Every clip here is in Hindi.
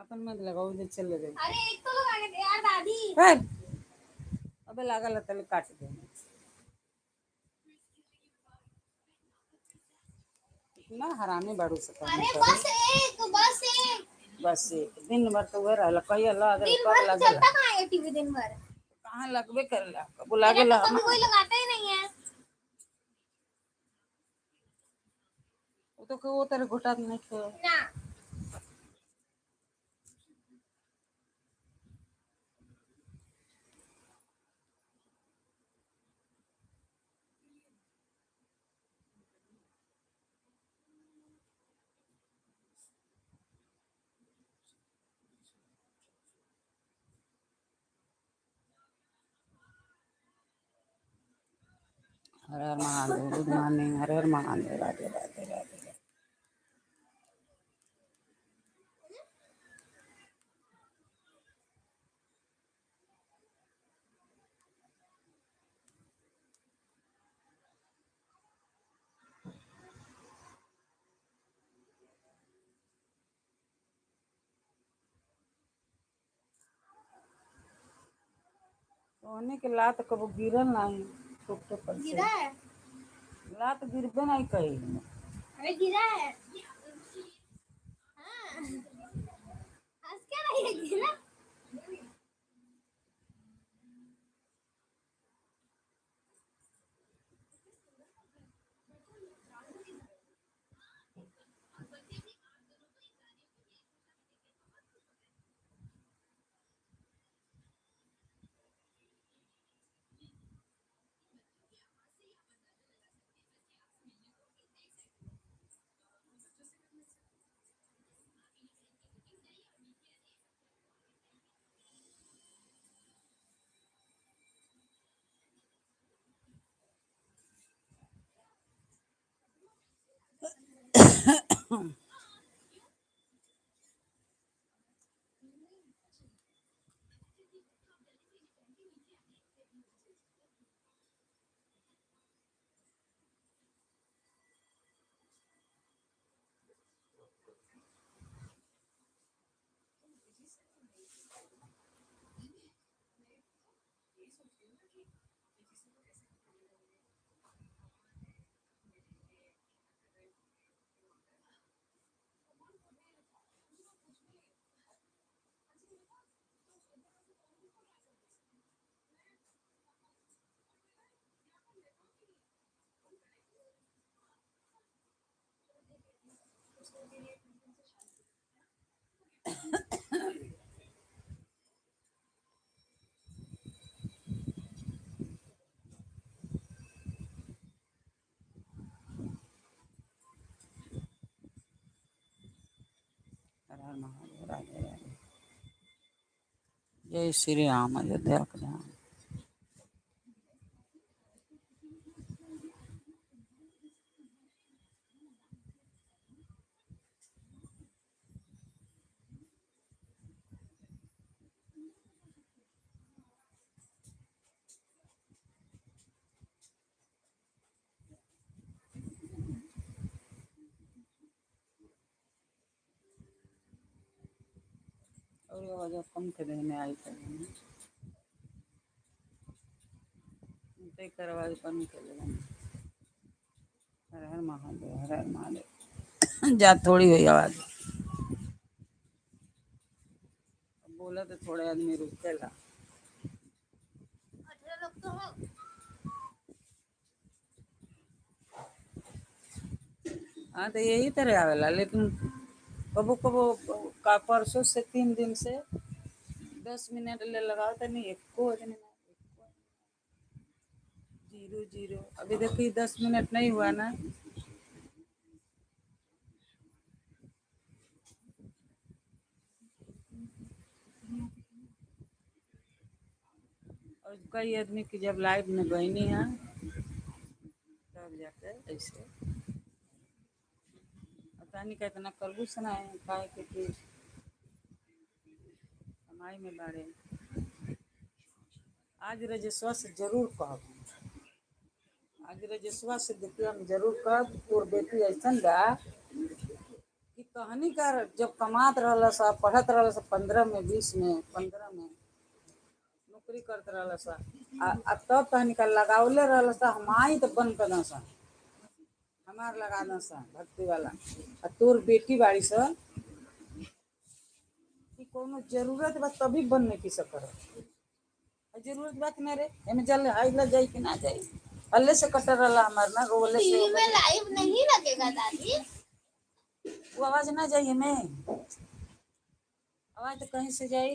अपन मत लगाओ जो चल रहे। अरे एक तो लगा के दे यार दादी। अबे लागल तले काट दे। इतना हरामी बाड़ू से काम अरे करे। बस एक दिन भर तो वह रहला कहिया ला अगर दिन कब भर लागेला चलता कहाँ है टीवी दिन भर। कहाँ लगबे करेला कब मेरा लागेला तो कभी कोई लगाता ही नहीं है। वो तो वो तेरे घुटा नहीं थे ना हर हर महादेव गुड मॉर्निंग हर हर महादेव राधे राधे राधे। सोने के लात कबो गिरल नहीं टूटे पर से गिरा है। लात गिरबे नहीं कही। अरे गिरा है। हाँ हंस क्या रही है गिरा। हर हर महादेव राधे राधे। जय श्री राम अयोध्या के राम। और ये वजह कम के देने आई करेंगे ते करवाई कम के देने। हर हर महादेव हर हर महादेव। जा थोड़ी हुई आवाज बोला तो थोड़े आदमी रुकेला। 18 लोग तो हो। हाँ तो यही तरह आवेला लेकिन कबो कबो का परसों से 3 दिन से 10 मिनट ले लगाओ तो नहीं एको आदमी ना जीरो जीरो अभी देखिए 10 मिनट नहीं हुआ ना। और कई आदमी की जब लाइव में गईनी है तब जाके ऐसे पता नहीं कितना करबू सुनाए खाए के फिर कमाई में बाड़े। आज रजस्वा से जरूर कहब आज रजस्वा से देखिए हम जरूर कहब तोर बेटी ऐसा बा कि कहानी का जब कमात रहल सा पढ़त रहल सा 15 में 20 में 15 में नौकरी करत रहल सा आ तब कहानी का लगावले रहल सा हमारी तो बंद कर सा हमार लगा दो सा भक्ति वाला आ तोर बेटी बाड़ी सा कि कोनो जरूरत बा तभी बन नहीं की सकर जरूरत बात नहीं रे एमे जल हाइला जाई कि ना जाई हल्ले से कटर रहला हमार ना रोले से टीवी में लाइव नहीं लगेगा दादी। वो आवाज ना जाई हमें आवाज तो कहीं से जाई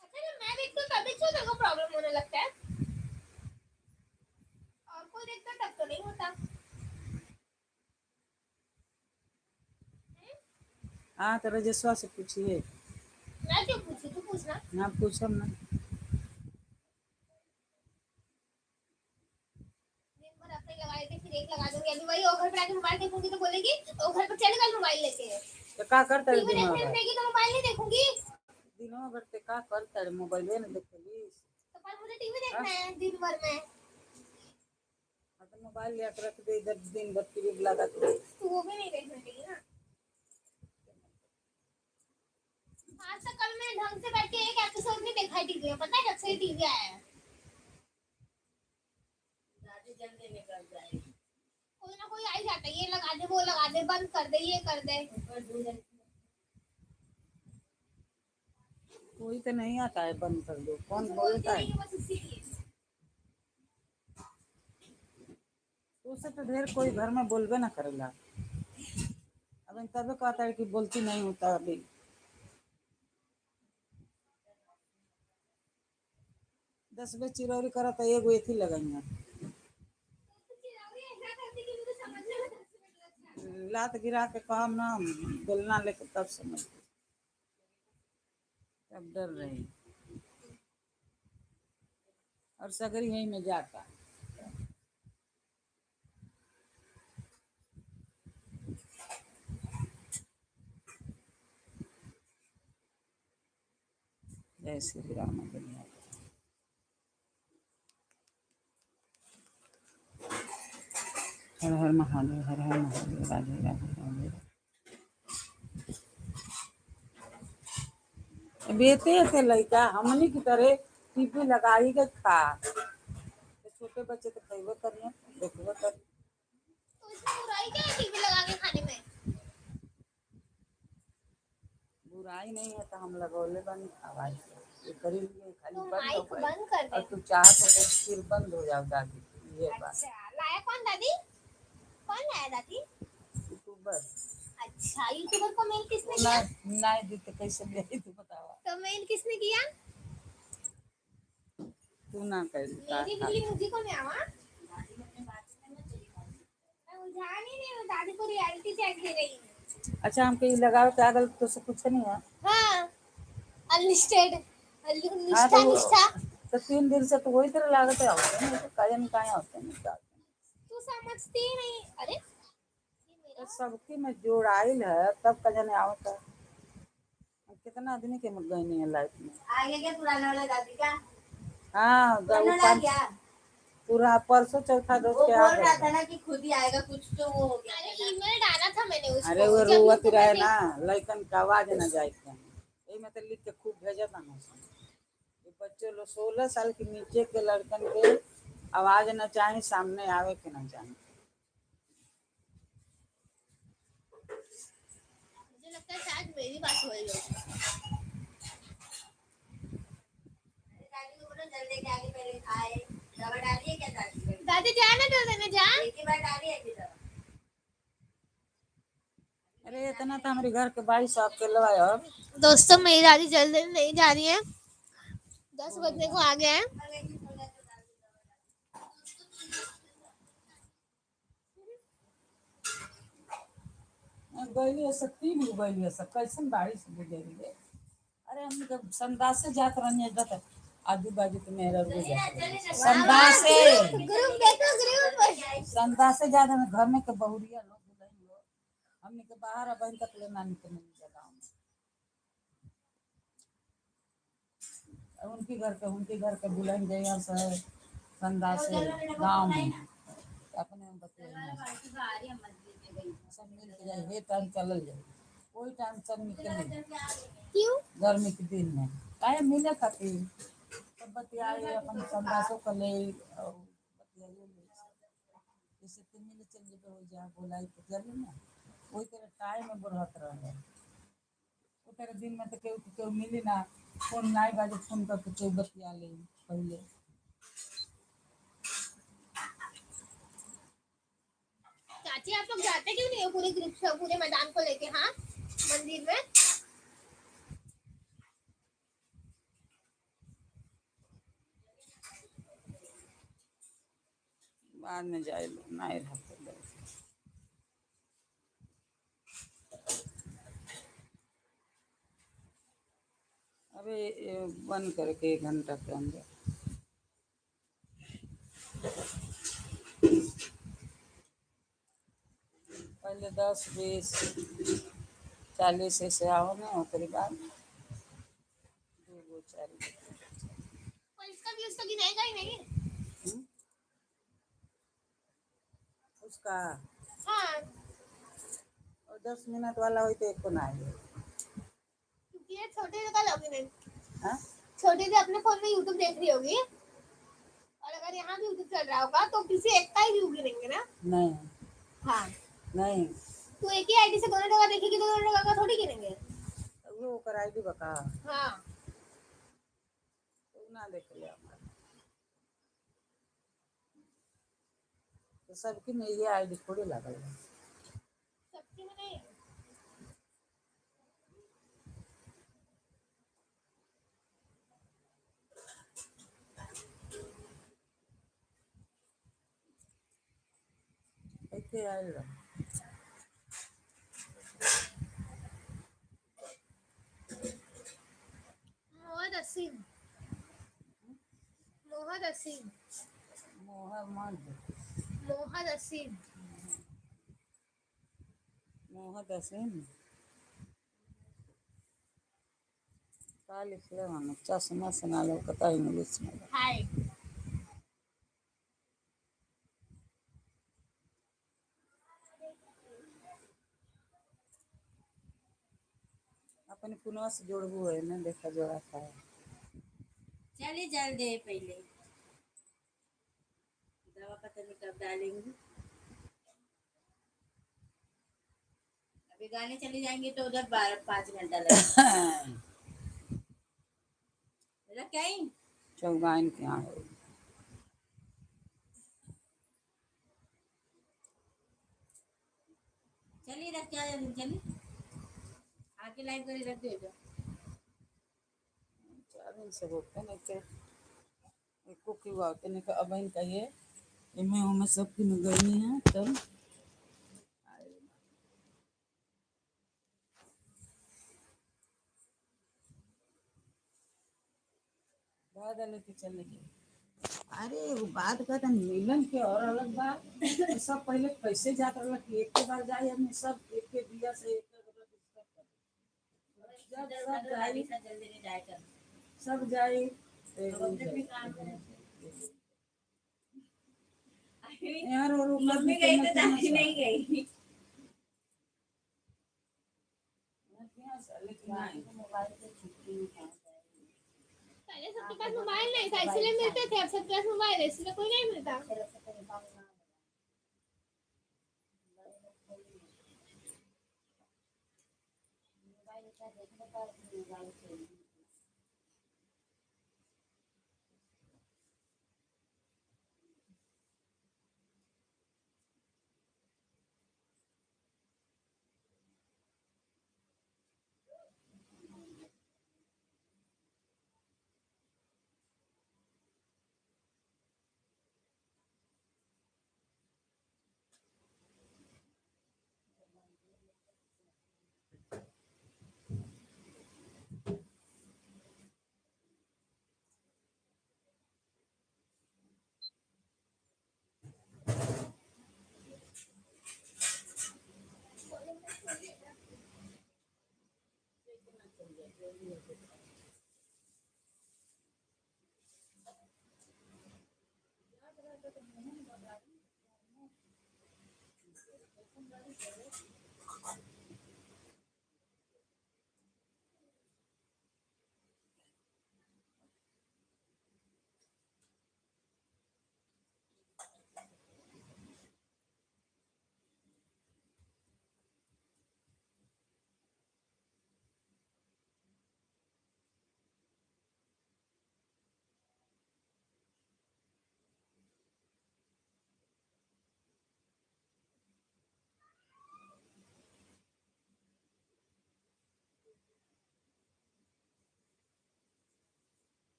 अच्छा जब मैं देखती हूँ तभी क्यों तेरे को प्रॉब्लम होने लगता है और कोई देखता तब तो नहीं होता। हाँ तो रजस्वा से पूछिए मैं क्यों पूछी तू पूछना। ना पूछम ना दिन भर अपने लगाए थे फिर एक लगा दूंगी अभी वही और घर पे आके मोबाइल देखूंगी तो बोलेगी और घर पे चले गए मोबाइल लेके तो का करता है टीवी दिनों देखने भर मिलेगी तो मोबाइल नहीं देखूंगी। दिनों भर ते का करता है मोबाइल में देखेली तो पर मुझे टीवी देखना है दिन भर में। तो मोबाइल ले रख दे इधर दिन भर टीवी लगा के तो वो भी नहीं देखने देगी ना। आज तक कल मैं ढंग से बैठ के एक एपिसोड नहीं देखा है टीवी में पता है जब से टीवी आया है। कोई ना कोई आ ही जाता है ये लगा दे वो लगा दे बंद कर दे ये कर दे। कोई तो नहीं आता है बंद कर दो कौन बोलता है बस इसीलिए। उससे तो ढेर कोई घर में बोलबे ना करेला अब तब कहता है कि बोलती नहीं होता अभी 10 बजे चिरौरी करा तो एगो एथी लगाइया लात गिरा के कहम ना बेलना लेके तब समझ तब डर रही और सगरी यहीं में जाता जय श्री राम दुनिया हर हर महादेव हर हर महादेव राधे राधे राधे बेटे थे लड़का हमनी की तरह टीवी लगाई के खा तो छोटे बच्चे तो खेबे करिए देखबे करिए तो इसमें बुराई क्या है टीवी लगा के खाने में। बुराई नहीं है तो हम लगौले बन आवाज ये करी लिए खाली तो बंद हो माइक गए बंद कर और दे। तू चाहत हो तो फिर बंद हो जाओ दादी ये बात अच्छा लाया कौन दादी कौन लाया दादी। यूट्यूबर अच्छा यूट्यूबर को मेल किसने ना किया। ना दी तो कैसे ले तू बतावा तो मेल किसने किया। तू ना कर मेरी बिल्ली मुझे को नहीं आवा। मैं उलझा नहीं हूँ दादी को रियलिटी चेक दे रही हूँ। अच्छा हमको ये लगाओ तो अगल तो से कुछ नहीं है हाँ अनलिस्टेड हाँ निष्ठा निष्ठा। तो 3 दिन से तो वही तरह लागत है होते हैं तो कायम काहे होते हैं तू समझती ही नहीं अरे ये तो मेरा सबकी में जोड़ाइल है तब का जाने आवत है कितना आदमी के मर गए नहीं है लाइफ में आगे क्या पुराना वाला दादी का हाँ पुराना वाला क्या। पूरा परसों चौथा दोस्त वो के आ बोल रहा था गए ना कि खुद ही आएगा कुछ तो वो हो गया। अरे ईमेल डाला था मैंने उसको अरे वो जब रुवत यूट्यूब रहे में ना लड़कन का आवाज ना जाए यही में तो लिख के खूब भेजा था ना ये बच्चे लोग 16 साल के नीचे के लड़कन के आवाज न चाहे सामने आवे के ना चाहे मुझे लगता है शायद मेरी बात हो रही होगी। दादी को बोलो जल्दी के आगे पहले खाए दवा डालिए क्या दादी दादी जा ना जल्दी में जा एक ही बार डालिए की दवा। अरे इतना तो हमारे घर के 22 साहब के लवाया दोस्तों मेरी दादी जल्दी नहीं जा रही है 10 बजने को आ गया है। गईली सब 3 गो गईली सब कैसन बारिश गुजरी है अरे हम जब संदास से जात रहनी है आजू बाजू तो मेरा रुक जाता संदास से ग्रुप देखो ग्रुप संदास से ज्यादा में घर में के बहुरिया लोग बुलाई लोग हमने के बाहर अब तक ले ना निकलने गाँव में उनके घर के बुलाई जाइए सर संदास से गाँव में अपने में बतियाई सब मिल के जाए हे टाइम चलल जाए कोई टाइम सब निकल जाए क्यों? गर्मी के दिन में काहे मिले खातिर सब बतियाए अपन संदासो कर ले और बतियाइए ले जैसे तुम मिले चल जेबे हो जा बोलाई तो चली ना वही तरह टाइम में बढ़त रहे वो तरह दिन में तो केहू मिली ना फोन नहीं बाजे फोन करके केहू बतिया ले पहले चाची आप लोग जाते क्यों नहीं हो पूरे ग्रुप से पूरे मैदान को लेके? हाँ, मंदिर में बाद में जाए नहीं रहते अबे ये बंद करके 1 घंटा के अंदर पहले 10 20 40 ऐसे आओ ना ओकरे बाद 2 गो 4 गो और इसका भी उसका गिनाएगा ही नहीं। उसका हाँ, और 10 मिनट वाला होई तो एको ना है क्योंकि ये छोटे से का लॉगिन है, हाँ छोटे से अपने फोन में यूट्यूब देख रही होगी और अगर यहाँ भी यूट्यूब चल रहा होगा तो किसी एक का ही व्यू गिनेंगे ना। नहीं हाँ, नहीं तो एक ही आईडी से दोनों जगह देखेगी तो दोनों जगह का थोड़ी गिनेंगे। वो ओकर आईडी बका हाँ, तो ना देख ले हमारा तो सबकी में ये आईडी थोड़ी लगल है सबकी में नहीं। ऐसे आयल रहा मोहम्मद असीम, मोहम्मद असीम, मोहम्मद असीम, मोहम्मद हसीन का लिख ले मानो चश्मा सुना लो कता इंग्लिश में हाय। अपने पुनः से जोड़बू है ना देखा जोड़ा था चलिए जल दे पहले दवा पता नहीं कब डालेंगे अभी गाने चले जाएंगे तो उधर 5 घंटा लगेगा मेरा क्या ही चौगान के यहाँ है चलिए रख क्या चलिए आके लाइव करे रख दो 4 दिन से बोलते नहीं के एको की बात नहीं का अब इनका ये इनमें हमें सब की गई है तब बाद लेके चले गए अरे वो बात कहता मिलन के और अलग बात सब पहले कैसे जात रहल कि एक के बार जाए हमने सब एक के दिया से एक जब सब जाई जल्दी नहीं जाए कर सब जाई यार और मम्मी गई तो दादी नहीं गई पहले सबके पास मोबाइल नहीं था इसलिए मिलते थे, अब सबके पास मोबाइल है इसलिए कोई नहीं मिलता।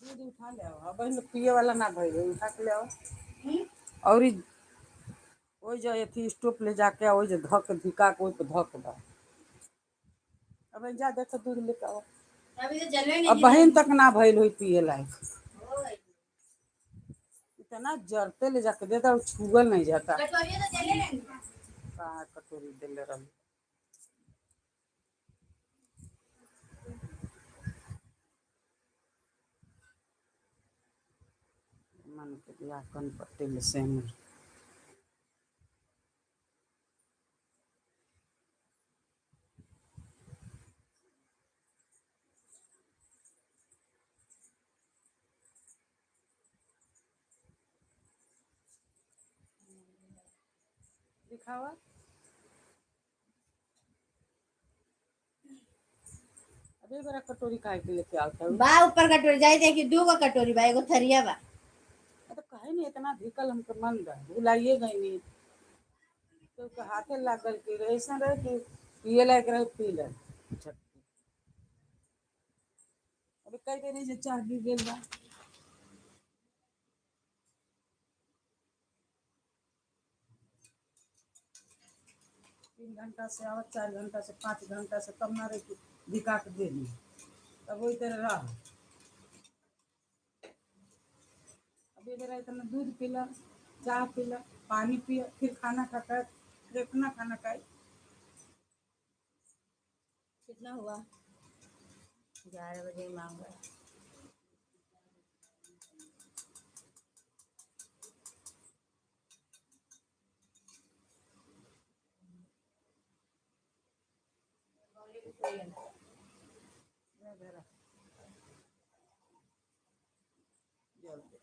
दूध उठा ले आओ। अब लोग पिए वाला ना भइल उठा के ले आओ। हम्म? और ओइ जो अथी स्टोप ले जाके ओइ जो धक धिका के ओइ पे धक दो। अब जा देख दूध लेके आओ। अभी तो जलवे नहीं अब बहन तक ना भइल हुई पिए लायक। हो गई। इतना जरते ले जाके देता छुअल नहीं जाता। कटोरिया तो जले नहीं। कहाँ कटोरी दिले रही। मन के दिया कन पट्टी से दिखावा। अबे बड़ा कटोरी काहे के लेके आता है। बा ऊपर कटोरी जाए देखी 2 गो कटोरी बा एगो थरिया बा। तो कहे नहीं इतना धिकल हमको मन रहा भुलाइए गई नहीं तो हाथे लागल के ऐसा रहे कि पिए लायक रहे पी ले। अभी कई देर से चाह गिर गेल बा। 3 घंटा से आवत 4 घंटा से 5 घंटा से तब ना रहे कि धिका के दे दी तब वही तरह रहा। अभी जरा इतना दूध पीला चाह पीला पानी पिया फिर खाना खाता फिर अपना खाना खाए। कितना हुआ 11 बजे मांग रहा है। जल्दी